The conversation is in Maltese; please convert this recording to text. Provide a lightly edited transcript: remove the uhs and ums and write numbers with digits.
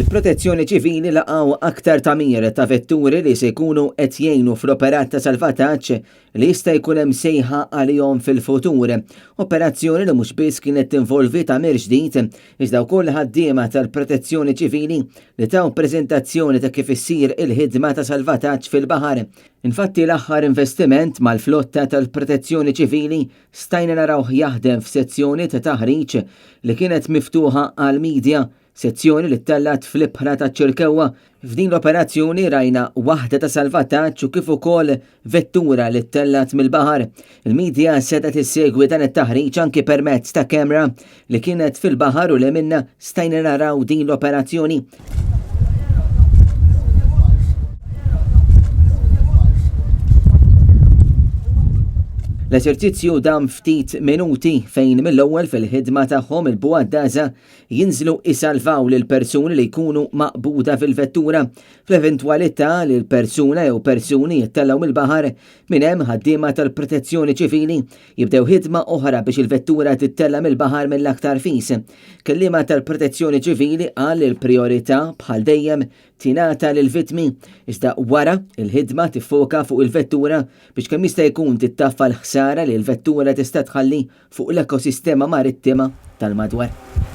Il-Protezzjoni Ċivili laqgħu aktar tamir ta' vetturi li se jkunu qed jgħinu fl-operat ta' salvataġġ li jista' jkun hemm sejħa għalihom fil-futur. Operazzjoni li mhux biss kienet tinvolvi tamir ġdid, iżda wkoll ħaddiema tal-Protezzjoni Ċivili li taw preżentazzjoni ta' kif issir il-ħidma ta' salvataġġ fil-baħar. Infatti l-aħħar investiment mal-flotta tal-Protezzjoni Ċivili stajna narawh jaħdem f'sezzjoni ta' taħriġ li kienet miftuħa għal-midja, sezzjoni li ttellat fl-ibħra ta' ċirkewwa. F'din l-operazzjoni rajna waħda ta' salvataġġ u kif ukoll vettura li ttellat mill-baħar. Il-midja seta' tissegwi dan it-taħriġ anki permezz ta' kamra li kienet fil-baħar u li minna stajna naraw din l-operazzjoni. L-eżerċizzju dam ftit minuti fejn mill-ewwel fil-ħidma tagħhom il-bugħaddaża jinżlu isalvaw lil persuni li jkunu maqbuda fil-vettura. Fl-eventwalità li l-persuna jew persuni jittellgħu mill-baħar minn hemm ħaddiema tal-Protezzjoni Ċivili jibdew ħidma oħra biex il-vettura tittella mill-baħar mill-aktar fis. Kelliema tal-Protezzjoni Ċivili qal il-prijorità bħal dejjem tingħata lill-vittmi, iżda wara il-ħidma tiffoka fuq il-vettura biex kemm jista' jkun tittaffa l-ħsara li l-vettura tista' tħalli fuq l-ekosistema marittima tal-madwar.